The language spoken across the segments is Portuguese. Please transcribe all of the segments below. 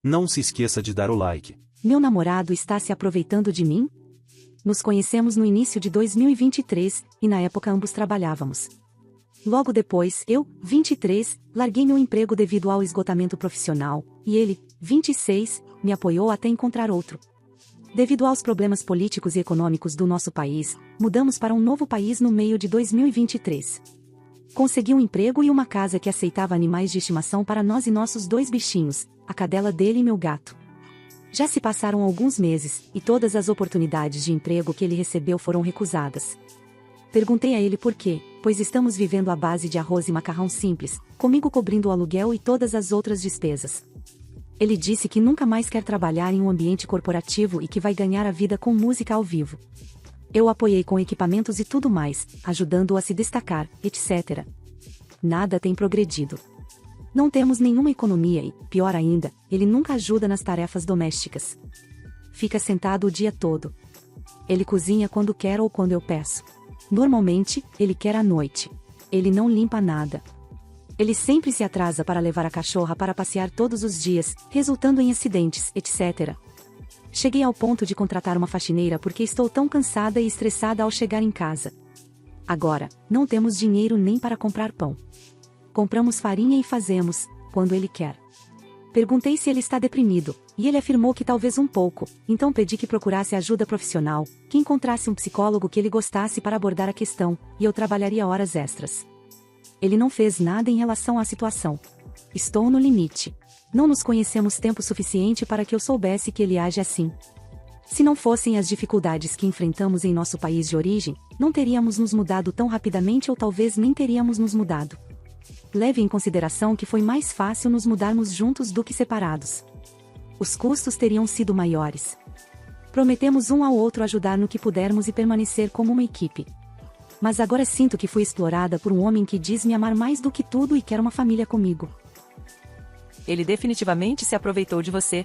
Não se esqueça de dar o like. Meu namorado está se aproveitando de mim? Nos conhecemos no início de 2023, e na época ambos trabalhávamos. Logo depois, eu, 23, larguei meu emprego devido ao esgotamento profissional, e ele, 26, me apoiou até encontrar outro. Devido aos problemas políticos e econômicos do nosso país, mudamos para um novo país no meio de 2023. Consegui um emprego e uma casa que aceitava animais de estimação para nós e nossos 2 bichinhos, a cadela dele e meu gato. Já se passaram alguns meses, e todas as oportunidades de emprego que ele recebeu foram recusadas. Perguntei a ele por quê, pois estamos vivendo à base de arroz e macarrão simples, comigo cobrindo o aluguel e todas as outras despesas. Ele disse que nunca mais quer trabalhar em um ambiente corporativo e que vai ganhar a vida com música ao vivo. Eu o apoiei com equipamentos e tudo mais, ajudando-o a se destacar, etc. Nada tem progredido. Não temos nenhuma economia e, pior ainda, ele nunca ajuda nas tarefas domésticas. Fica sentado o dia todo. Ele cozinha quando quer ou quando eu peço. Normalmente, ele quer à noite. Ele não limpa nada. Ele sempre se atrasa para levar a cachorra para passear todos os dias, resultando em acidentes, etc. Cheguei ao ponto de contratar uma faxineira porque estou tão cansada e estressada ao chegar em casa. Agora, não temos dinheiro nem para comprar pão. Compramos farinha e fazemos, quando ele quer. Perguntei se ele está deprimido, e ele afirmou que talvez um pouco, então pedi que procurasse ajuda profissional, que encontrasse um psicólogo que ele gostasse para abordar a questão, e eu trabalharia horas extras. Ele não fez nada em relação à situação. Estou no limite. Não nos conhecemos tempo suficiente para que eu soubesse que ele age assim. Se não fossem as dificuldades que enfrentamos em nosso país de origem, não teríamos nos mudado tão rapidamente ou talvez nem teríamos nos mudado. Leve em consideração que foi mais fácil nos mudarmos juntos do que separados. Os custos teriam sido maiores. Prometemos um ao outro ajudar no que pudermos e permanecer como uma equipe. Mas agora sinto que fui explorada por um homem que diz me amar mais do que tudo e quer uma família comigo. Ele definitivamente se aproveitou de você.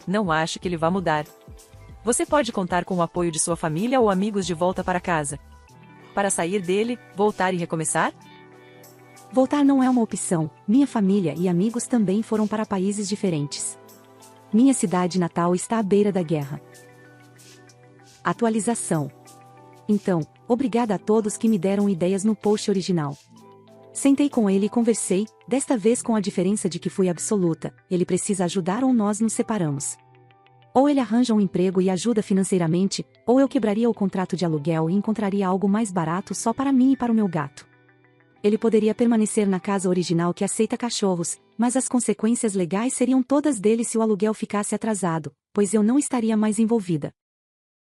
Não acho que ele vá mudar. Você pode contar com o apoio de sua família ou amigos de volta para casa. Para sair dele, voltar e recomeçar? Voltar não é uma opção, minha família e amigos também foram para países diferentes. Minha cidade natal está à beira da guerra. Atualização. Então, obrigada a todos que me deram ideias no post original. Sentei com ele e conversei, desta vez com a diferença de que fui absoluta, ele precisa ajudar ou nós nos separamos. Ou ele arranja um emprego e ajuda financeiramente, ou eu quebraria o contrato de aluguel e encontraria algo mais barato só para mim e para o meu gato. Ele poderia permanecer na casa original que aceita cachorros, mas as consequências legais seriam todas dele se o aluguel ficasse atrasado, pois eu não estaria mais envolvida.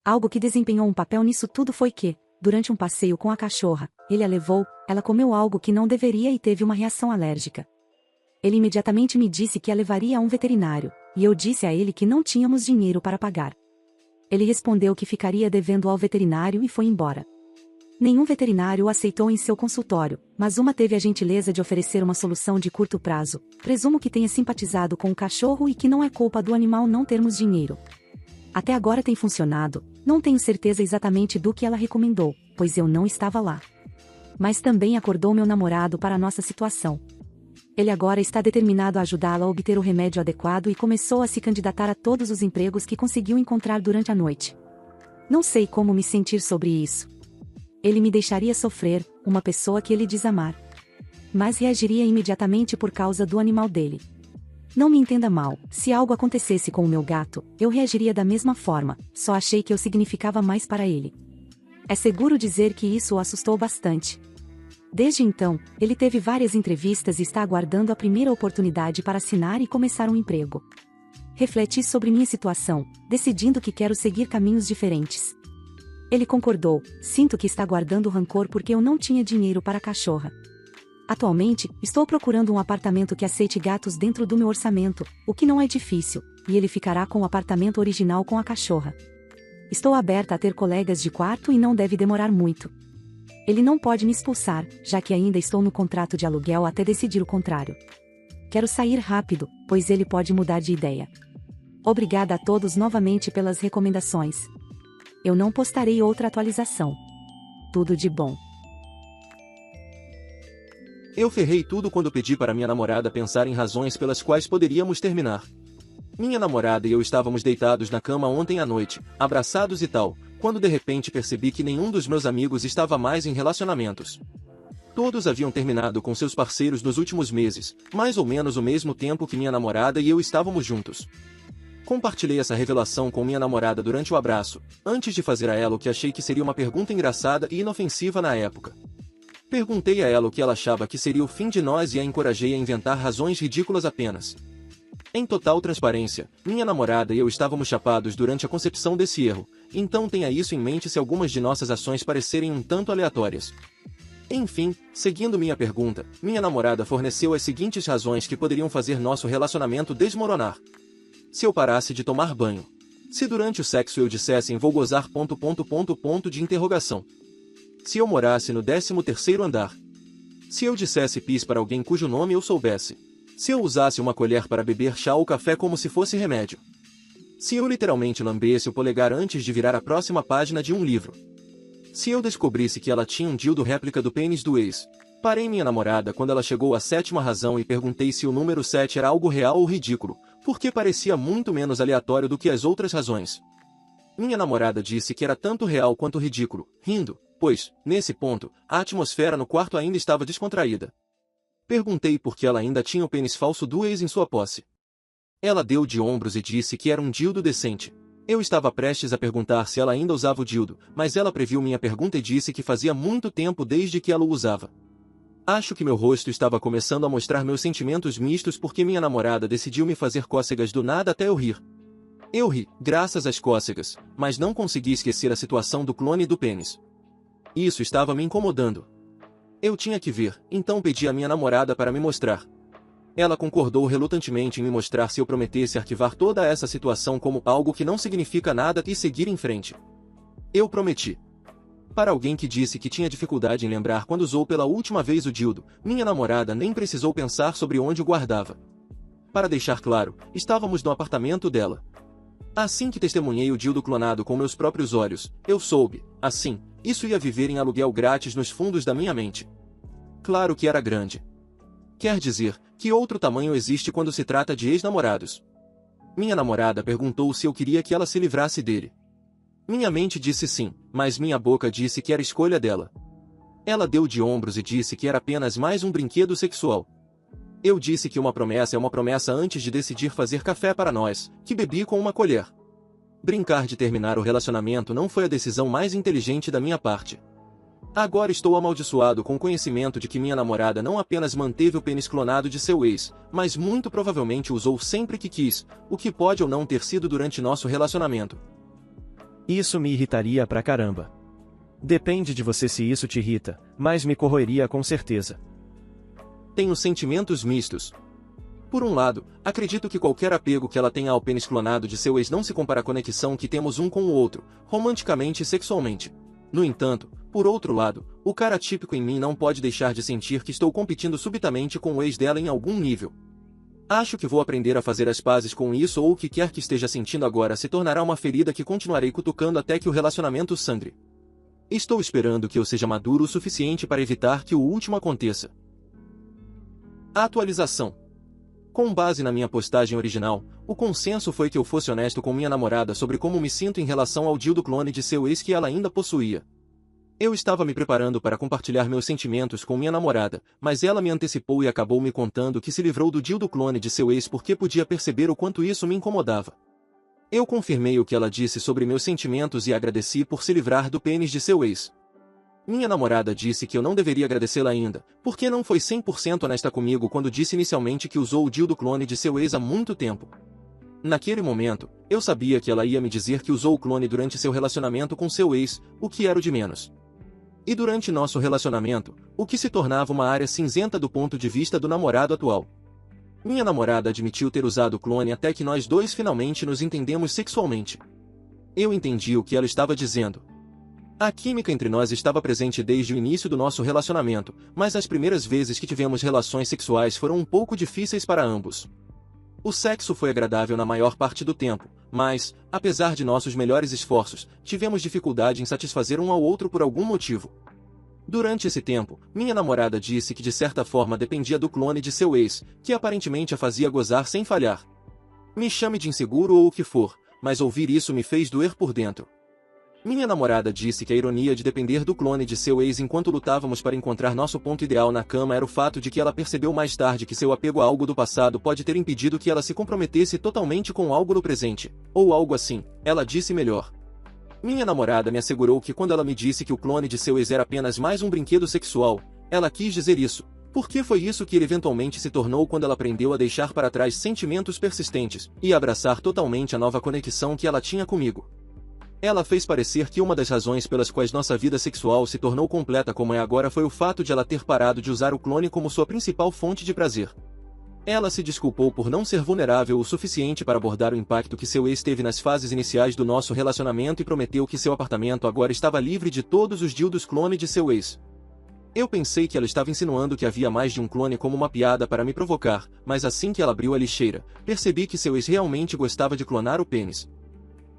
Algo que desempenhou um papel nisso tudo foi que, durante um passeio com a cachorra, ele a levou, ela comeu algo que não deveria e teve uma reação alérgica. Ele imediatamente me disse que a levaria a um veterinário, e eu disse a ele que não tínhamos dinheiro para pagar. Ele respondeu que ficaria devendo ao veterinário e foi embora. Nenhum veterinário o aceitou em seu consultório, mas uma teve a gentileza de oferecer uma solução de curto prazo. Presumo que tenha simpatizado com o cachorro e que não é culpa do animal não termos dinheiro. Até agora tem funcionado, não tenho certeza exatamente do que ela recomendou, pois eu não estava lá. Mas também acordou meu namorado para a nossa situação. Ele agora está determinado a ajudá-la a obter o remédio adequado e começou a se candidatar a todos os empregos que conseguiu encontrar durante a noite. Não sei como me sentir sobre isso. Ele me deixaria sofrer, uma pessoa que ele diz amar. Mas reagiria imediatamente por causa do animal dele. Não me entenda mal, se algo acontecesse com o meu gato, eu reagiria da mesma forma, só achei que eu significava mais para ele. É seguro dizer que isso o assustou bastante. Desde então, ele teve várias entrevistas e está aguardando a primeira oportunidade para assinar e começar um emprego. Refleti sobre minha situação, decidindo que quero seguir caminhos diferentes. Ele concordou, sinto que está guardando rancor porque eu não tinha dinheiro para a cachorra. Atualmente, estou procurando um apartamento que aceite gatos dentro do meu orçamento, o que não é difícil, e ele ficará com o apartamento original com a cachorra. Estou aberta a ter colegas de quarto e não deve demorar muito. Ele não pode me expulsar, já que ainda estou no contrato de aluguel até decidir o contrário. Quero sair rápido, pois ele pode mudar de ideia. Obrigada a todos novamente pelas recomendações. Eu não postarei outra atualização. Tudo de bom. Eu ferrei tudo quando pedi para minha namorada pensar em razões pelas quais poderíamos terminar. Minha namorada e eu estávamos deitados na cama ontem à noite, abraçados e tal, quando de repente percebi que nenhum dos meus amigos estava mais em relacionamentos. Todos haviam terminado com seus parceiros nos últimos meses, mais ou menos o mesmo tempo que minha namorada e eu estávamos juntos. Compartilhei essa revelação com minha namorada durante o abraço, antes de fazer a ela o que achei que seria uma pergunta engraçada e inofensiva na época. Perguntei a ela o que ela achava que seria o fim de nós e a encorajei a inventar razões ridículas apenas. Em total transparência, minha namorada e eu estávamos chapados durante a concepção desse erro, então tenha isso em mente se algumas de nossas ações parecerem um tanto aleatórias. Enfim, seguindo minha pergunta, minha namorada forneceu as seguintes razões que poderiam fazer nosso relacionamento desmoronar. Se eu parasse de tomar banho. Se durante o sexo eu dissesse vou gozar ... de interrogação. Se eu morasse no 13º andar. Se eu dissesse pis para alguém cujo nome eu soubesse. Se eu usasse uma colher para beber chá ou café como se fosse remédio. Se eu literalmente lambesse o polegar antes de virar a próxima página de um livro. Se eu descobrisse que ela tinha um dildo réplica do pênis do ex. Parei minha namorada quando ela chegou à 7ª razão e perguntei se o número 7 era algo real ou ridículo, porque parecia muito menos aleatório do que as outras razões. Minha namorada disse que era tanto real quanto ridículo, rindo, pois, nesse ponto, a atmosfera no quarto ainda estava descontraída. Perguntei por que ela ainda tinha o pênis falso do ex em sua posse. Ela deu de ombros e disse que era um dildo decente. Eu estava prestes a perguntar se ela ainda usava o dildo, mas ela previu minha pergunta e disse que fazia muito tempo desde que ela o usava. Acho que meu rosto estava começando a mostrar meus sentimentos mistos porque minha namorada decidiu me fazer cócegas do nada até eu rir. Eu ri, graças às cócegas, mas não consegui esquecer a situação do clone do pênis. Isso estava me incomodando. Eu tinha que ver, então pedi à minha namorada para me mostrar. Ela concordou relutantemente em me mostrar se eu prometesse arquivar toda essa situação como algo que não significa nada e seguir em frente. Eu prometi. Para alguém que disse que tinha dificuldade em lembrar quando usou pela última vez o dildo, minha namorada nem precisou pensar sobre onde o guardava. Para deixar claro, estávamos no apartamento dela. Assim que testemunhei o dildo clonado com meus próprios olhos, eu soube, assim, isso ia viver em aluguel grátis nos fundos da minha mente. Claro que era grande. Quer dizer, que outro tamanho existe quando se trata de ex-namorados? Minha namorada perguntou se eu queria que ela se livrasse dele. Minha mente disse sim, mas minha boca disse que era escolha dela. Ela deu de ombros e disse que era apenas mais um brinquedo sexual. Eu disse que uma promessa é uma promessa antes de decidir fazer café para nós, que bebi com uma colher. Brincar de terminar o relacionamento não foi a decisão mais inteligente da minha parte. Agora estou amaldiçoado com o conhecimento de que minha namorada não apenas manteve o pênis clonado de seu ex, mas muito provavelmente usou sempre que quis, o que pode ou não ter sido durante nosso relacionamento. Isso me irritaria pra caramba. Depende de você se isso te irrita, mas me corroeria com certeza. Tenho sentimentos mistos. Por um lado, acredito que qualquer apego que ela tenha ao pênis clonado de seu ex não se compara à conexão que temos um com o outro, romanticamente e sexualmente. No entanto, por outro lado, o cara típico em mim não pode deixar de sentir que estou competindo subitamente com o ex dela em algum nível. Acho que vou aprender a fazer as pazes com isso ou o que quer que esteja sentindo agora se tornará uma ferida que continuarei cutucando até que o relacionamento sangre. Estou esperando que eu seja maduro o suficiente para evitar que o último aconteça. Atualização. Com base na minha postagem original, o consenso foi que eu fosse honesto com minha namorada sobre como me sinto em relação ao dildo clone de seu ex que ela ainda possuía. Eu estava me preparando para compartilhar meus sentimentos com minha namorada, mas ela me antecipou e acabou me contando que se livrou do dildo clone de seu ex porque podia perceber o quanto isso me incomodava. Eu confirmei o que ela disse sobre meus sentimentos e agradeci por se livrar do pênis de seu ex. Minha namorada disse que eu não deveria agradecê-la ainda, porque não foi 100% honesta comigo quando disse inicialmente que usou o dildo clone de seu ex há muito tempo. Naquele momento, eu sabia que ela ia me dizer que usou o clone durante seu relacionamento com seu ex, o que era o de menos. E durante nosso relacionamento, o que se tornava uma área cinzenta do ponto de vista do namorado atual. Minha namorada admitiu ter usado o clone até que nós dois finalmente nos entendemos sexualmente. Eu entendi o que ela estava dizendo. A química entre nós estava presente desde o início do nosso relacionamento, mas as primeiras vezes que tivemos relações sexuais foram um pouco difíceis para ambos. O sexo foi agradável na maior parte do tempo, mas, apesar de nossos melhores esforços, tivemos dificuldade em satisfazer um ao outro por algum motivo. Durante esse tempo, minha namorada disse que de certa forma dependia do clone de seu ex, que aparentemente a fazia gozar sem falhar. Me chame de inseguro ou o que for, mas ouvir isso me fez doer por dentro. Minha namorada disse que a ironia de depender do clone de seu ex enquanto lutávamos para encontrar nosso ponto ideal na cama era o fato de que ela percebeu mais tarde que seu apego a algo do passado pode ter impedido que ela se comprometesse totalmente com algo no presente, ou algo assim, ela disse melhor. Minha namorada me assegurou que quando ela me disse que o clone de seu ex era apenas mais um brinquedo sexual, ela quis dizer isso, porque foi isso que ele eventualmente se tornou quando ela aprendeu a deixar para trás sentimentos persistentes e abraçar totalmente a nova conexão que ela tinha comigo. Ela fez parecer que uma das razões pelas quais nossa vida sexual se tornou completa como é agora foi o fato de ela ter parado de usar o clone como sua principal fonte de prazer. Ela se desculpou por não ser vulnerável o suficiente para abordar o impacto que seu ex teve nas fases iniciais do nosso relacionamento e prometeu que seu apartamento agora estava livre de todos os dildos clone de seu ex. Eu pensei que ela estava insinuando que havia mais de um clone como uma piada para me provocar, mas assim que ela abriu a lixeira, percebi que seu ex realmente gostava de clonar o pênis.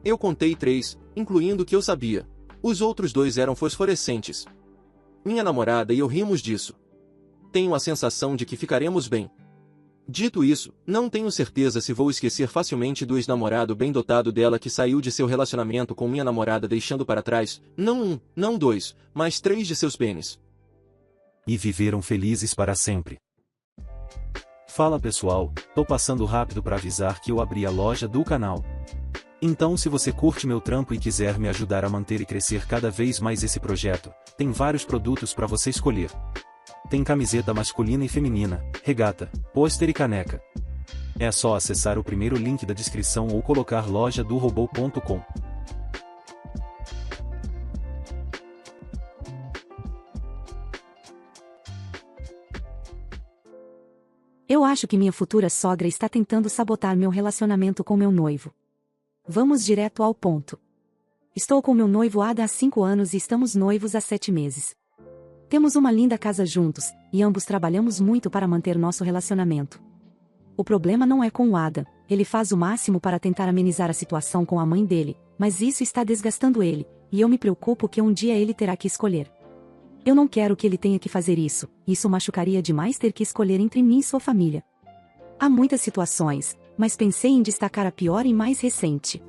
Eu contei 3, incluindo o que eu sabia. Os outros 2 eram fosforescentes. Minha namorada e eu rimos disso. Tenho a sensação de que ficaremos bem. Dito isso, não tenho certeza se vou esquecer facilmente do ex-namorado bem dotado dela que saiu de seu relacionamento com minha namorada deixando para trás, não 1, não 2, mas 3 de seus pênis. E viveram felizes para sempre. Fala pessoal, tô passando rápido para avisar que eu abri a loja do canal. Então se você curte meu trampo e quiser me ajudar a manter e crescer cada vez mais esse projeto, tem vários produtos para você escolher. Tem camiseta masculina e feminina, regata, pôster e caneca. É só acessar o primeiro link da descrição ou colocar lojadorobô.com. Eu acho que minha futura sogra está tentando sabotar meu relacionamento com meu noivo. Vamos direto ao ponto. Estou com meu noivo Ada há 5 anos e estamos noivos há 7 meses. Temos uma linda casa juntos, e ambos trabalhamos muito para manter nosso relacionamento. O problema não é com o Ada, ele faz o máximo para tentar amenizar a situação com a mãe dele, mas isso está desgastando ele, e eu me preocupo que um dia ele terá que escolher. Eu não quero que ele tenha que fazer isso machucaria demais ter que escolher entre mim e sua família. Há muitas situações, mas pensei em destacar a pior e mais recente.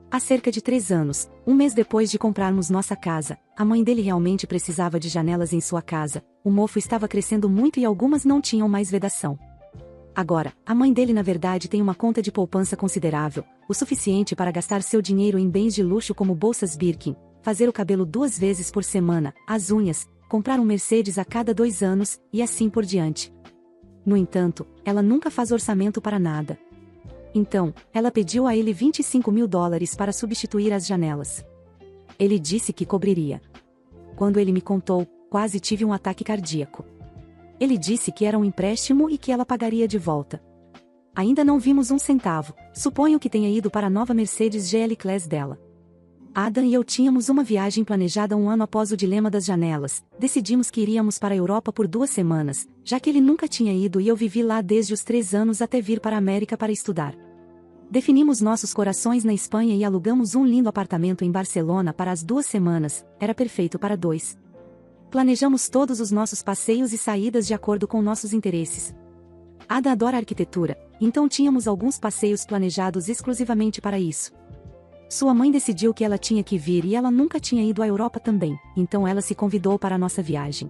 Há cerca de 3 anos, um mês depois de comprarmos nossa casa, a mãe dele realmente precisava de janelas em sua casa, o mofo estava crescendo muito e algumas não tinham mais vedação. Agora, a mãe dele na verdade tem uma conta de poupança considerável, o suficiente para gastar seu dinheiro em bens de luxo como bolsas Birkin, fazer o cabelo 2 vezes por semana, as unhas, comprar um Mercedes a cada 2 anos, e assim por diante. No entanto, ela nunca faz orçamento para nada. Então, ela pediu a ele $25.000 para substituir as janelas. Ele disse que cobriria. Quando ele me contou, quase tive um ataque cardíaco. Ele disse que era um empréstimo e que ela pagaria de volta. Ainda não vimos um centavo, suponho que tenha ido para a nova Mercedes GL Class dela. Adam e eu tínhamos uma viagem planejada 1 ano após o dilema das janelas, decidimos que iríamos para a Europa por 2 semanas, já que ele nunca tinha ido e eu vivi lá desde os 3 anos até vir para a América para estudar. Definimos nossos corações na Espanha e alugamos um lindo apartamento em Barcelona para as 2 semanas, era perfeito para 2. Planejamos todos os nossos passeios e saídas de acordo com nossos interesses. Ada adora arquitetura, então tínhamos alguns passeios planejados exclusivamente para isso. Sua mãe decidiu que ela tinha que vir e ela nunca tinha ido à Europa também, então ela se convidou para a nossa viagem.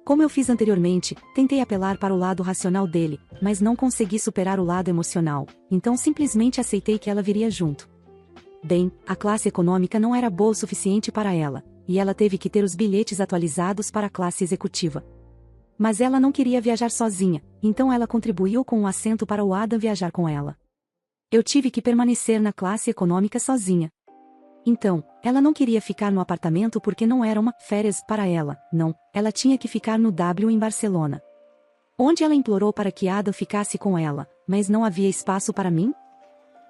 Como eu fiz anteriormente, tentei apelar para o lado racional dele, mas não consegui superar o lado emocional, então simplesmente aceitei que ela viria junto. Bem, a classe econômica não era boa o suficiente para ela, e ela teve que ter os bilhetes atualizados para a classe executiva. Mas ela não queria viajar sozinha, então ela contribuiu com um assento para o Adam viajar com ela. Eu tive que permanecer na classe econômica sozinha. Então, ela não queria ficar no apartamento porque não era uma férias para ela, não, ela tinha que ficar no W em Barcelona. Onde ela implorou para que Ada ficasse com ela, mas não havia espaço para mim?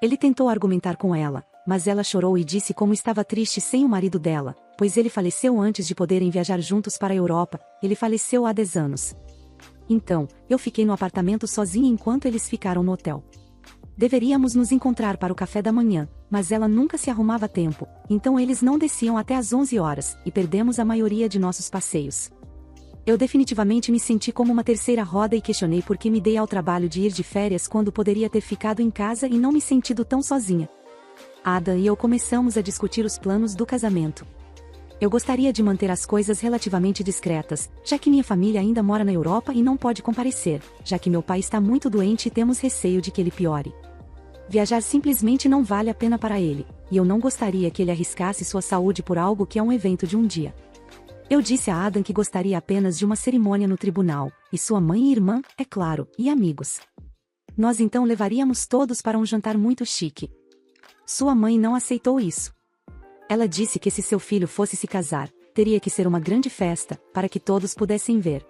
Ele tentou argumentar com ela, mas ela chorou e disse como estava triste sem o marido dela, pois ele faleceu antes de poderem viajar juntos para a Europa, ele faleceu há 10 anos. Então, eu fiquei no apartamento sozinha enquanto eles ficaram no hotel. Deveríamos nos encontrar para o café da manhã, mas ela nunca se arrumava a tempo, então eles não desciam até às 11 horas, e perdemos a maioria de nossos passeios. Eu definitivamente me senti como uma terceira roda e questionei por que me dei ao trabalho de ir de férias quando poderia ter ficado em casa e não me sentido tão sozinha. Adam e eu começamos a discutir os planos do casamento. Eu gostaria de manter as coisas relativamente discretas, já que minha família ainda mora na Europa e não pode comparecer, já que meu pai está muito doente e temos receio de que ele piore. Viajar simplesmente não vale a pena para ele, e eu não gostaria que ele arriscasse sua saúde por algo que é um evento de um dia. Eu disse a Adam que gostaria apenas de uma cerimônia no tribunal, e sua mãe e irmã, é claro, e amigos. Nós então levaríamos todos para um jantar muito chique. Sua mãe não aceitou isso. Ela disse que se seu filho fosse se casar, teria que ser uma grande festa, para que todos pudessem ver.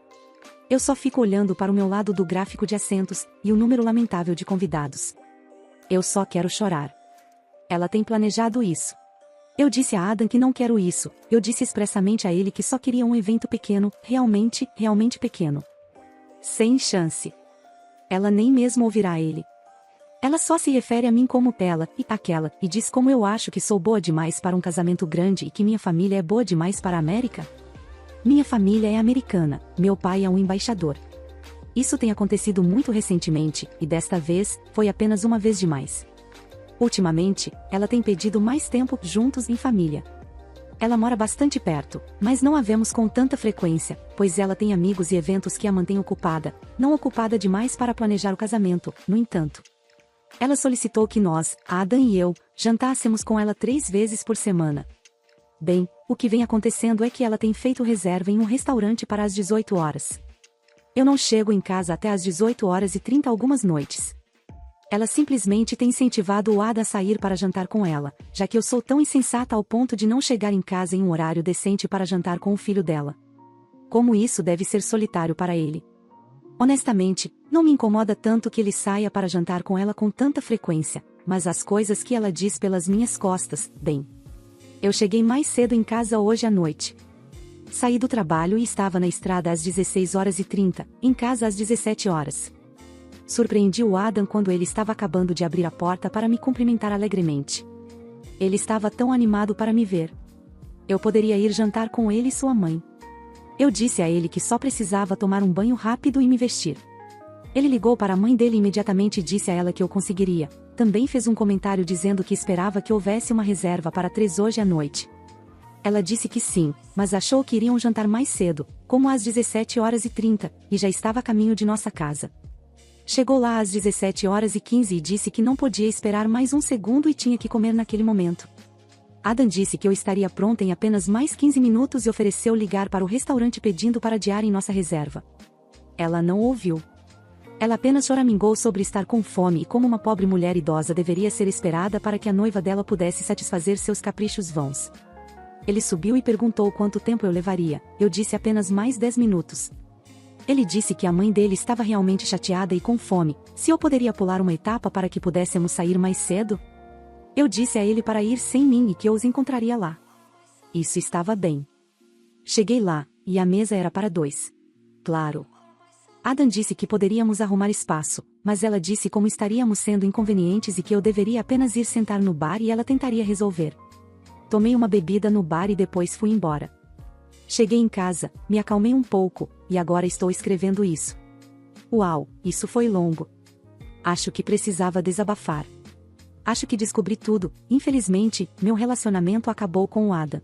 Eu só fico olhando para o meu lado do gráfico de assentos, e o número lamentável de convidados. Eu só quero chorar. Ela tem planejado isso. Eu disse a Adam que não quero isso, eu disse expressamente a ele que só queria um evento pequeno, realmente pequeno. Sem chance. Ela nem mesmo ouvirá ele. Ela só se refere a mim como ela e aquela, e diz como eu acho que sou boa demais para um casamento grande e que minha família é boa demais para a América. Minha família é americana, meu pai é um embaixador. Isso tem acontecido muito recentemente, e desta vez, foi apenas uma vez demais. Ultimamente, ela tem pedido mais tempo juntos em família. Ela mora bastante perto, mas não a vemos com tanta frequência, pois ela tem amigos e eventos que a mantêm ocupada, não ocupada demais para planejar o casamento, no entanto. Ela solicitou que nós, Adam e eu, jantássemos com ela 3 vezes por semana. Bem, o que vem acontecendo é que ela tem feito reserva em um restaurante para as 18 horas. Eu não chego em casa até às 18h30 algumas noites. Ela simplesmente tem incentivado o Adam a sair para jantar com ela, já que eu sou tão insensata ao ponto de não chegar em casa em um horário decente para jantar com o filho dela. Como isso deve ser solitário para ele. Honestamente, não me incomoda tanto que ele saia para jantar com ela com tanta frequência, mas as coisas que ela diz pelas minhas costas, bem. Eu cheguei mais cedo em casa hoje à noite. Saí do trabalho e estava na estrada às 16h30, em casa às 17 horas. Surpreendi o Adam quando ele estava acabando de abrir a porta para me cumprimentar alegremente. Ele estava tão animado para me ver. Eu poderia ir jantar com ele e sua mãe. Eu disse a ele que só precisava tomar um banho rápido e me vestir. Ele ligou para a mãe dele imediatamente e disse a ela que eu conseguiria. Também fez um comentário dizendo que esperava que houvesse uma reserva para 3 hoje à noite. Ela disse que sim, mas achou que iriam jantar mais cedo, como às 17h30, e já estava a caminho de nossa casa. Chegou lá às 17h15 e disse que não podia esperar mais um segundo e tinha que comer naquele momento. Adam disse que eu estaria pronta em apenas mais 15 minutos e ofereceu ligar para o restaurante pedindo para adiarem nossa reserva. Ela não ouviu. Ela apenas choramingou sobre estar com fome e como uma pobre mulher idosa deveria ser esperada para que a noiva dela pudesse satisfazer seus caprichos vãos. Ele subiu e perguntou quanto tempo eu levaria. Eu disse apenas mais 10 minutos. Ele disse que a mãe dele estava realmente chateada e com fome, se eu poderia pular uma etapa para que pudéssemos sair mais cedo. Eu disse a ele para ir sem mim e que eu os encontraria lá. Isso estava bem. Cheguei lá, e a mesa era para 2. Claro. Adam disse que poderíamos arrumar espaço, mas ela disse como estaríamos sendo inconvenientes e que eu deveria apenas ir sentar no bar e ela tentaria resolver. Tomei uma bebida no bar e depois fui embora. Cheguei em casa, me acalmei um pouco, e agora estou escrevendo isso. Uau, isso foi longo. Acho que precisava desabafar. Acho que descobri tudo, infelizmente, meu relacionamento acabou com o Adam.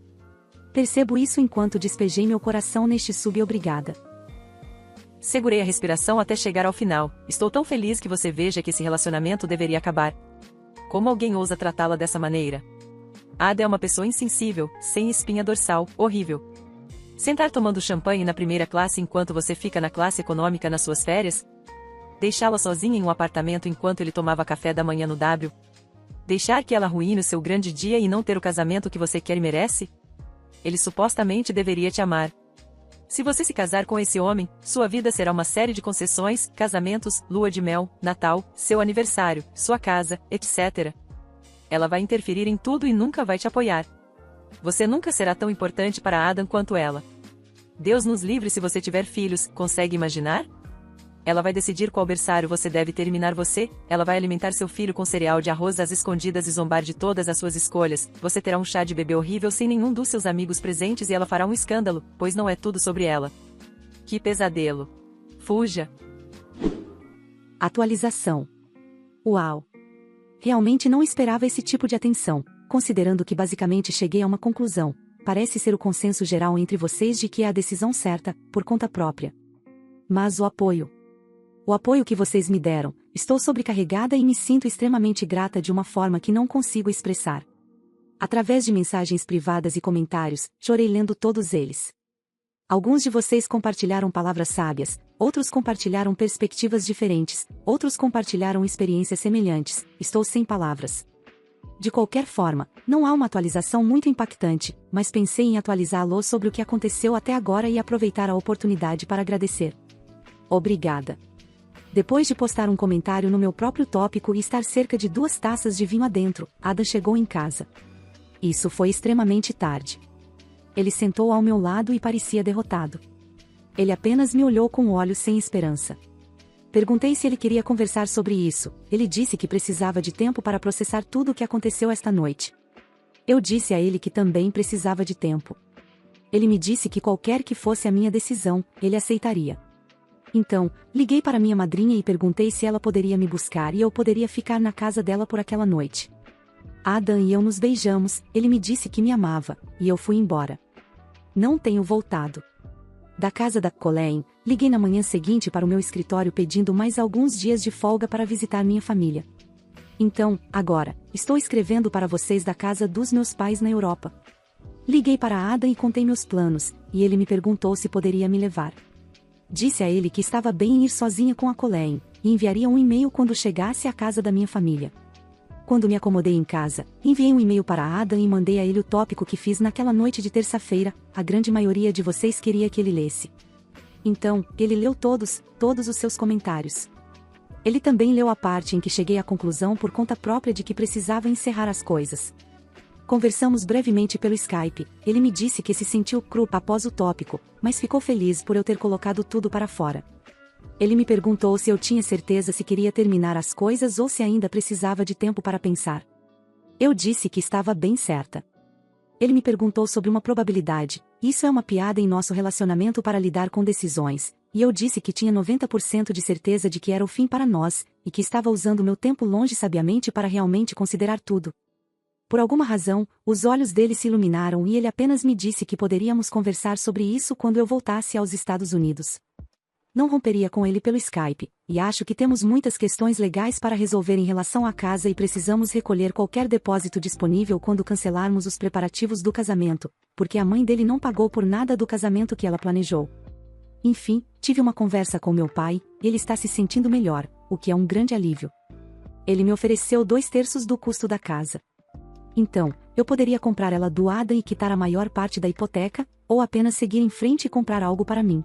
Percebo isso enquanto despejei meu coração neste sub-obrigada. Segurei a respiração até chegar ao final. Estou tão feliz que você veja que esse relacionamento deveria acabar. Como alguém ousa tratá-la dessa maneira? Ada é uma pessoa insensível, sem espinha dorsal, horrível. Sentar tomando champanhe na primeira classe enquanto você fica na classe econômica nas suas férias? Deixá-la sozinha em um apartamento enquanto ele tomava café da manhã no W? Deixar que ela arruine o seu grande dia e não ter o casamento que você quer e merece? Ele supostamente deveria te amar. Se você se casar com esse homem, sua vida será uma série de concessões, casamentos, lua de mel, Natal, seu aniversário, sua casa, etc. Ela vai interferir em tudo e nunca vai te apoiar. Você nunca será tão importante para Adam quanto ela. Deus nos livre se você tiver filhos, consegue imaginar? Ela vai decidir qual berçário você deve terminar você, ela vai alimentar seu filho com cereal de arroz às escondidas e zombar de todas as suas escolhas, você terá um chá de bebê horrível sem nenhum dos seus amigos presentes e ela fará um escândalo, pois não é tudo sobre ela. Que pesadelo. Fuja. Atualização. Uau! Realmente não esperava esse tipo de atenção, considerando que basicamente cheguei a uma conclusão. Parece ser o consenso geral entre vocês de que é a decisão certa, por conta própria. Mas o apoio. O apoio que vocês me deram, estou sobrecarregada e me sinto extremamente grata de uma forma que não consigo expressar. Através de mensagens privadas e comentários, chorei lendo todos eles. Alguns de vocês compartilharam palavras sábias, outros compartilharam perspectivas diferentes, outros compartilharam experiências semelhantes. Estou sem palavras. De qualquer forma, não há uma atualização muito impactante, mas pensei em atualizá-lo sobre o que aconteceu até agora e aproveitar a oportunidade para agradecer. Obrigada. Depois de postar um comentário no meu próprio tópico e estar cerca de 2 taças de vinho adentro, Adam chegou em casa. Isso foi extremamente tarde. Ele sentou ao meu lado e parecia derrotado. Ele apenas me olhou com olhos sem esperança. Perguntei se ele queria conversar sobre isso. Ele disse que precisava de tempo para processar tudo o que aconteceu esta noite. Eu disse a ele que também precisava de tempo. Ele me disse que qualquer que fosse a minha decisão, ele aceitaria. Então, liguei para minha madrinha e perguntei se ela poderia me buscar e eu poderia ficar na casa dela por aquela noite. Adam e eu nos beijamos, ele me disse que me amava, e eu fui embora. Não tenho voltado. Da casa da Colleen, liguei na manhã seguinte para o meu escritório pedindo mais alguns dias de folga para visitar minha família. Então, agora, estou escrevendo para vocês da casa dos meus pais na Europa. Liguei para Adam e contei meus planos, e ele me perguntou se poderia me levar. Disse a ele que estava bem em ir sozinha com a Colleen, e enviaria um e-mail quando chegasse à casa da minha família. Quando me acomodei em casa, enviei um e-mail para Adam e mandei a ele o tópico que fiz naquela noite de terça-feira. A grande maioria de vocês queria que ele lesse. Então, ele leu todos os seus comentários. Ele também leu a parte em que cheguei à conclusão por conta própria de que precisava encerrar as coisas. Conversamos brevemente pelo Skype. Ele me disse que se sentiu cru após o tópico, mas ficou feliz por eu ter colocado tudo para fora. Ele me perguntou se eu tinha certeza se queria terminar as coisas ou se ainda precisava de tempo para pensar. Eu disse que estava bem certa. Ele me perguntou sobre uma probabilidade. Isso é uma piada em nosso relacionamento para lidar com decisões, e eu disse que tinha 90% de certeza de que era o fim para nós, e que estava usando meu tempo longe sabiamente para realmente considerar tudo. Por alguma razão, os olhos dele se iluminaram e ele apenas me disse que poderíamos conversar sobre isso quando eu voltasse aos Estados Unidos. Não romperia com ele pelo Skype, e acho que temos muitas questões legais para resolver em relação à casa e precisamos recolher qualquer depósito disponível quando cancelarmos os preparativos do casamento, porque a mãe dele não pagou por nada do casamento que ela planejou. Enfim, tive uma conversa com meu pai, e ele está se sentindo melhor, o que é um grande alívio. Ele me ofereceu 2/3 do custo da casa. Então, eu poderia comprar ela doada e quitar a maior parte da hipoteca, ou apenas seguir em frente e comprar algo para mim.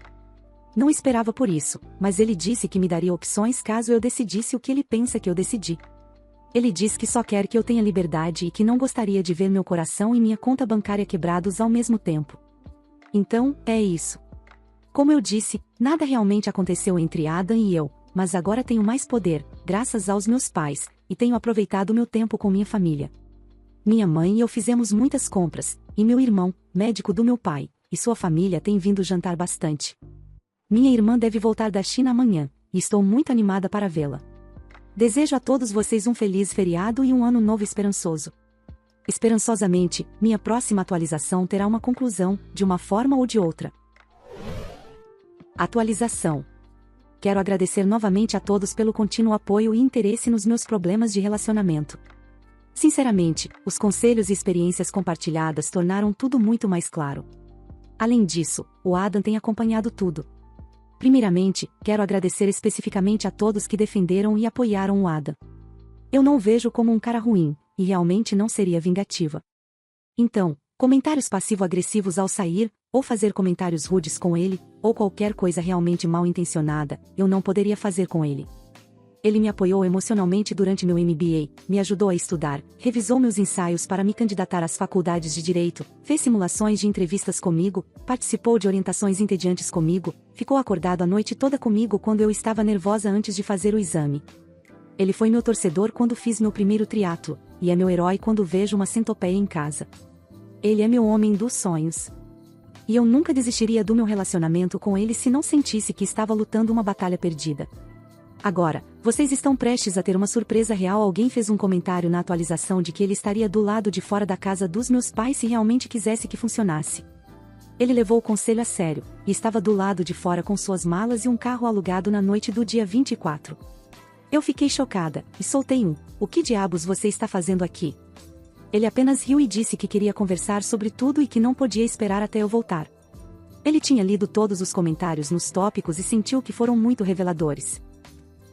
Não esperava por isso, mas ele disse que me daria opções caso eu decidisse o que ele pensa que eu decidi. Ele diz que só quer que eu tenha liberdade e que não gostaria de ver meu coração e minha conta bancária quebrados ao mesmo tempo. Então, é isso. Como eu disse, nada realmente aconteceu entre Adam e eu, mas agora tenho mais poder, graças aos meus pais, e tenho aproveitado meu tempo com minha família. Minha mãe e eu fizemos muitas compras, e meu irmão, médico do meu pai, e sua família tem vindo jantar bastante. Minha irmã deve voltar da China amanhã, e estou muito animada para vê-la. Desejo a todos vocês um feliz feriado e um ano novo esperançoso. Esperançosamente, minha próxima atualização terá uma conclusão, de uma forma ou de outra. Atualização. Quero agradecer novamente a todos pelo contínuo apoio e interesse nos meus problemas de relacionamento. Sinceramente, os conselhos e experiências compartilhadas tornaram tudo muito mais claro. Além disso, o Adam tem acompanhado tudo. Primeiramente, quero agradecer especificamente a todos que defenderam e apoiaram o Adam. Eu não o vejo como um cara ruim, e realmente não seria vingativa. Então, comentários passivo-agressivos ao sair, ou fazer comentários rudes com ele, ou qualquer coisa realmente mal intencionada, eu não poderia fazer com ele. Ele me apoiou emocionalmente durante meu MBA, me ajudou a estudar, revisou meus ensaios para me candidatar às faculdades de Direito, fez simulações de entrevistas comigo, participou de orientações entediantes comigo, ficou acordado a noite toda comigo quando eu estava nervosa antes de fazer o exame. Ele foi meu torcedor quando fiz meu primeiro triatlo, e é meu herói quando vejo uma centopeia em casa. Ele é meu homem dos sonhos. e eu nunca desistiria do meu relacionamento com ele se não sentisse que estava lutando uma batalha perdida. Agora, vocês estão prestes a ter uma surpresa real. Alguém fez um comentário na atualização de que ele estaria do lado de fora da casa dos meus pais se realmente quisesse que funcionasse. Ele levou o conselho a sério, e estava do lado de fora com suas malas e um carro alugado na noite do dia 24. Eu fiquei chocada, e soltei um: "O que diabos você está fazendo aqui?" Ele apenas riu e disse que queria conversar sobre tudo e que não podia esperar até eu voltar. Ele tinha lido todos os comentários nos tópicos e sentiu que foram muito reveladores.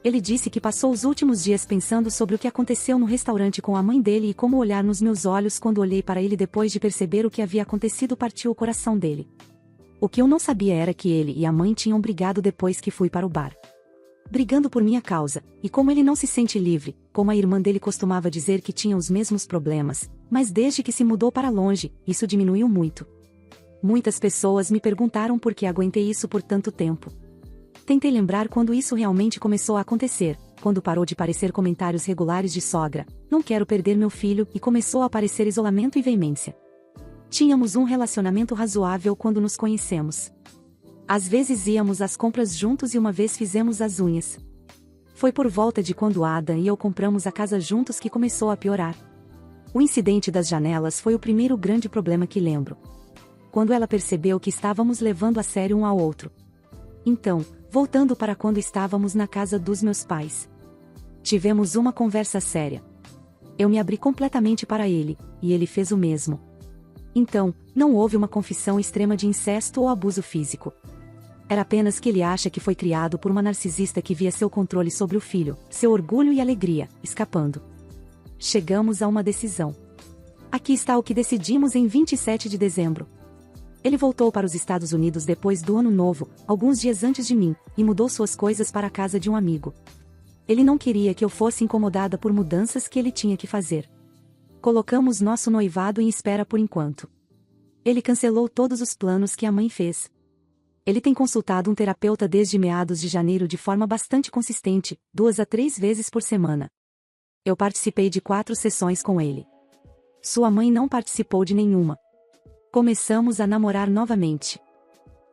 Ele disse que passou os últimos dias pensando sobre o que aconteceu no restaurante com a mãe dele e como olhar nos meus olhos quando olhei para ele depois de perceber o que havia acontecido partiu o coração dele. O que eu não sabia era que ele e a mãe tinham brigado depois que fui para o bar. Brigando por minha causa, e como ele não se sente livre, como a irmã dele costumava dizer que tinha os mesmos problemas, mas desde que se mudou para longe, isso diminuiu muito. Muitas pessoas me perguntaram por que aguentei isso por tanto tempo. Tentei lembrar quando isso realmente começou a acontecer, quando parou de aparecer comentários regulares de sogra, "não quero perder meu filho", e começou a aparecer isolamento e veemência. Tínhamos um relacionamento razoável quando nos conhecemos. Às vezes íamos às compras juntos e uma vez fizemos as unhas. Foi por volta de quando Adam e eu compramos a casa juntos que começou a piorar. O incidente das janelas foi o primeiro grande problema que lembro. Quando ela percebeu que estávamos levando a sério um ao outro. Então, voltando para quando estávamos na casa dos meus pais. Tivemos uma conversa séria. Eu me abri completamente para ele, e ele fez o mesmo. Então, não houve uma confissão extrema de incesto ou abuso físico. Era apenas que ele acha que foi criado por uma narcisista que via seu controle sobre o filho, seu orgulho e alegria, escapando. Chegamos a uma decisão. Aqui está o que decidimos em 27 de dezembro. Ele voltou para os Estados Unidos depois do Ano Novo, alguns dias antes de mim, e mudou suas coisas para a casa de um amigo. Ele não queria que eu fosse incomodada por mudanças que ele tinha que fazer. Colocamos nosso noivado em espera por enquanto. Ele cancelou todos os planos que a mãe fez. Ele tem consultado um terapeuta desde meados de janeiro de forma bastante consistente, 2 a 3 vezes por semana. Eu participei de 4 sessões com ele. Sua mãe não participou de nenhuma. Começamos a namorar novamente.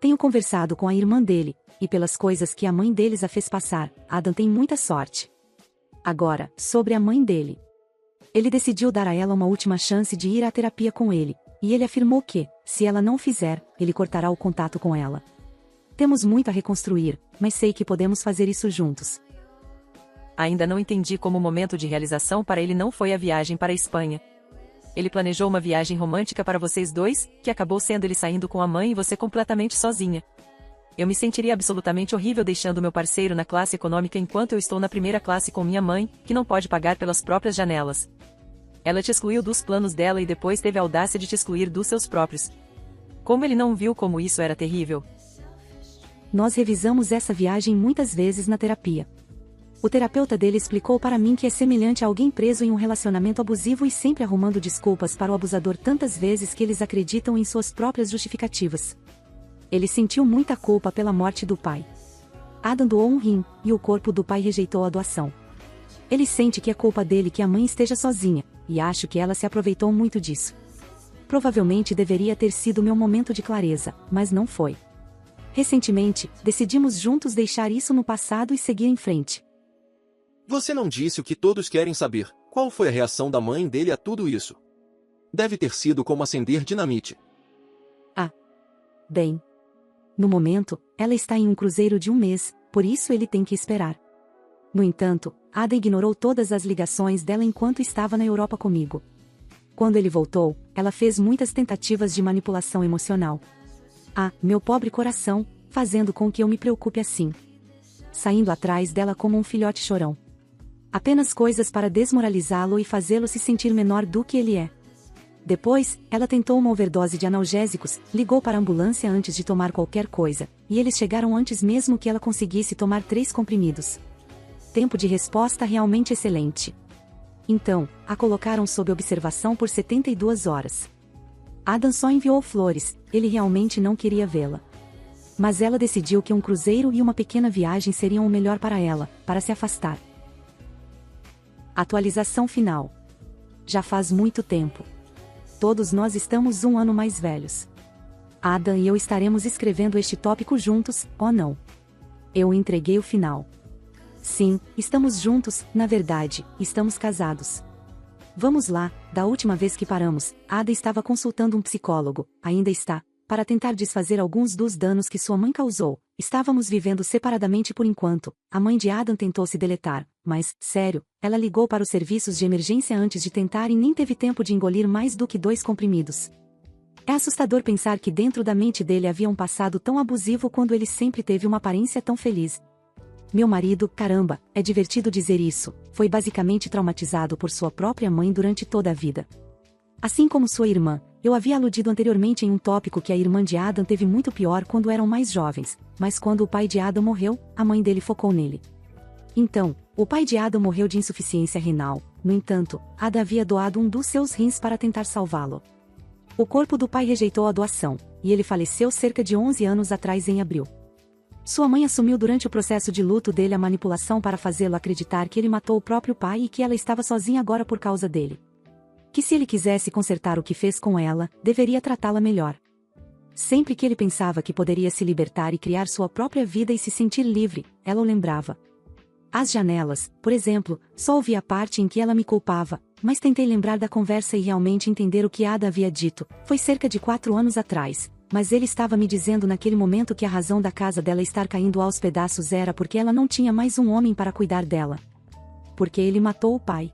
Tenho conversado com a irmã dele, e pelas coisas que a mãe deles a fez passar, Adam tem muita sorte. Agora, sobre a mãe dele. Ele decidiu dar a ela uma última chance de ir à terapia com ele, e ele afirmou que, se ela não fizer, ele cortará o contato com ela. Temos muito a reconstruir, mas sei que podemos fazer isso juntos. Ainda não entendi como o momento de realização para ele não foi a viagem para a Espanha. Ele planejou uma viagem romântica para vocês dois, que acabou sendo ele saindo com a mãe e você completamente sozinha. Eu me sentiria absolutamente horrível deixando meu parceiro na classe econômica enquanto eu estou na primeira classe com minha mãe, que não pode pagar pelas próprias janelas. Ela te excluiu dos planos dela e depois teve a audácia de te excluir dos seus próprios. Como ele não viu como isso era terrível? Nós revisamos essa viagem muitas vezes na terapia. O terapeuta dele explicou para mim que é semelhante a alguém preso em um relacionamento abusivo e sempre arrumando desculpas para o abusador tantas vezes que eles acreditam em suas próprias justificativas. Ele sentiu muita culpa pela morte do pai. Adam doou um rim, e o corpo do pai rejeitou a doação. Ele sente que é culpa dele que a mãe esteja sozinha, e acho que ela se aproveitou muito disso. Provavelmente deveria ter sido meu momento de clareza, mas não foi. Recentemente, decidimos juntos deixar isso no passado e seguir em frente. Você não disse o que todos querem saber. Qual foi a reação da mãe dele a tudo isso? Deve ter sido como acender dinamite. Bem. No momento, ela está em um cruzeiro de 1 mês, por isso ele tem que esperar. No entanto, Ada ignorou todas as ligações dela enquanto estava na Europa comigo. Quando ele voltou, ela fez muitas tentativas de manipulação emocional. Meu pobre coração, fazendo com que eu me preocupe assim. Saindo atrás dela como um filhote chorão. Apenas coisas para desmoralizá-lo e fazê-lo se sentir menor do que ele é. Depois, ela tentou uma overdose de analgésicos, ligou para a ambulância antes de tomar qualquer coisa, e eles chegaram antes mesmo que ela conseguisse tomar 3 comprimidos. Tempo de resposta realmente excelente. Então, a colocaram sob observação por 72 horas. Adam só enviou flores, ele realmente não queria vê-la. Mas ela decidiu que um cruzeiro e uma pequena viagem seriam o melhor para ela, para se afastar. Atualização final. Já faz muito tempo. Todos nós estamos 1 ano mais velhos. Adam e eu estaremos escrevendo este tópico juntos, oh não. Eu entreguei o final. Sim, estamos juntos, na verdade, estamos casados. Vamos lá, da última vez que paramos, Ada estava consultando um psicólogo, ainda está, para tentar desfazer alguns dos danos que sua mãe causou. Estávamos vivendo separadamente por enquanto. A mãe de Adam tentou se deletar, mas, sério, ela ligou para os serviços de emergência antes de tentar e nem teve tempo de engolir mais do que 2 comprimidos. É assustador pensar que dentro da mente dele havia um passado tão abusivo quando ele sempre teve uma aparência tão feliz. Meu marido, caramba, é divertido dizer isso, foi basicamente traumatizado por sua própria mãe durante toda a vida. Assim como sua irmã, eu havia aludido anteriormente em um tópico que a irmã de Adam teve muito pior quando eram mais jovens, mas quando o pai de Adam morreu, a mãe dele focou nele. Então, o pai de Adam morreu de insuficiência renal, no entanto, Ada havia doado um dos seus rins para tentar salvá-lo. O corpo do pai rejeitou a doação, e ele faleceu cerca de 11 anos atrás em abril. Sua mãe assumiu durante o processo de luto dele a manipulação para fazê-lo acreditar que ele matou o próprio pai e que ela estava sozinha agora por causa dele. Que se ele quisesse consertar o que fez com ela, deveria tratá-la melhor. Sempre que ele pensava que poderia se libertar e criar sua própria vida e se sentir livre, ela o lembrava. As janelas, por exemplo, só ouvi a parte em que ela me culpava, mas tentei lembrar da conversa e realmente entender o que Ada havia dito. Foi cerca de 4 anos atrás, mas ele estava me dizendo naquele momento que a razão da casa dela estar caindo aos pedaços era porque ela não tinha mais um homem para cuidar dela. Porque ele matou o pai.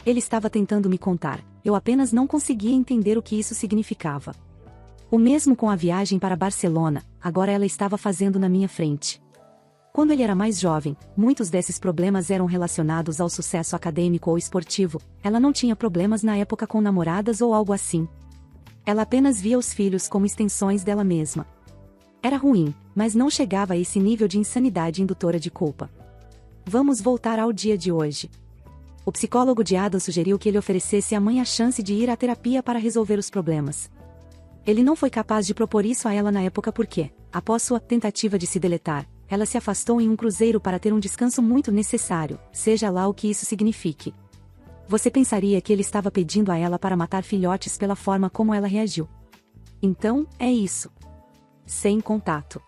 Ele estava tentando me contar, eu apenas não conseguia entender o que isso significava. O mesmo com a viagem para Barcelona, agora ela estava fazendo na minha frente. Quando ele era mais jovem, muitos desses problemas eram relacionados ao sucesso acadêmico ou esportivo, ela não tinha problemas na época com namoradas ou algo assim. Ela apenas via os filhos como extensões dela mesma. Era ruim, mas não chegava a esse nível de insanidade indutora de culpa. Vamos voltar ao dia de hoje. O psicólogo de Adam sugeriu que ele oferecesse à mãe a chance de ir à terapia para resolver os problemas. Ele não foi capaz de propor isso a ela na época porque, após sua tentativa de se deletar, ela se afastou em um cruzeiro para ter um descanso muito necessário, seja lá o que isso signifique. Você pensaria que ele estava pedindo a ela para matar filhotes pela forma como ela reagiu. Então, é isso. Sem contato.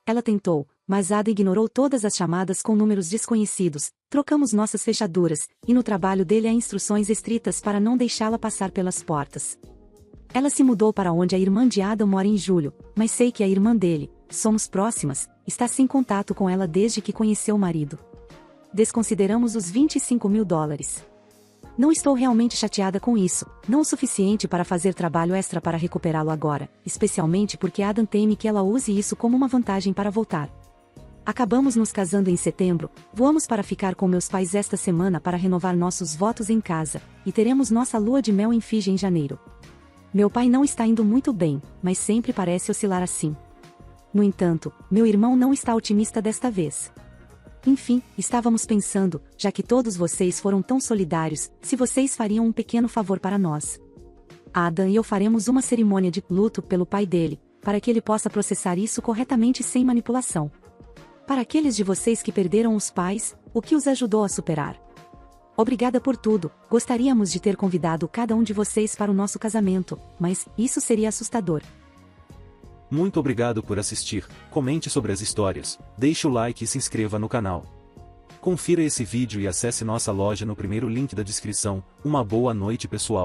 Ela tentou, mas Ada ignorou todas as chamadas com números desconhecidos, trocamos nossas fechaduras, e no trabalho dele há instruções estritas para não deixá-la passar pelas portas. Ela se mudou para onde a irmã de Adam mora em julho, mas sei que a irmã dele, somos próximas, está sem contato com ela desde que conheceu o marido. Desconsideramos os $25.000. Não estou realmente chateada com isso, não o suficiente para fazer trabalho extra para recuperá-lo agora, especialmente porque Adam teme que ela use isso como uma vantagem para voltar. Acabamos nos casando em setembro, voamos para ficar com meus pais esta semana para renovar nossos votos em casa, e teremos nossa lua de mel em Fiji em janeiro. Meu pai não está indo muito bem, mas sempre parece oscilar assim. No entanto, meu irmão não está otimista desta vez. Enfim, estávamos pensando, já que todos vocês foram tão solidários, se vocês fariam um pequeno favor para nós. Adam e eu faremos uma cerimônia de luto pelo pai dele, para que ele possa processar isso corretamente sem manipulação. Para aqueles de vocês que perderam os pais, o que os ajudou a superar. Obrigada por tudo, gostaríamos de ter convidado cada um de vocês para o nosso casamento, mas isso seria assustador. Muito obrigado por assistir, comente sobre as histórias, deixe o like e se inscreva no canal. Confira esse vídeo e acesse nossa loja no primeiro link da descrição. Uma boa noite pessoal.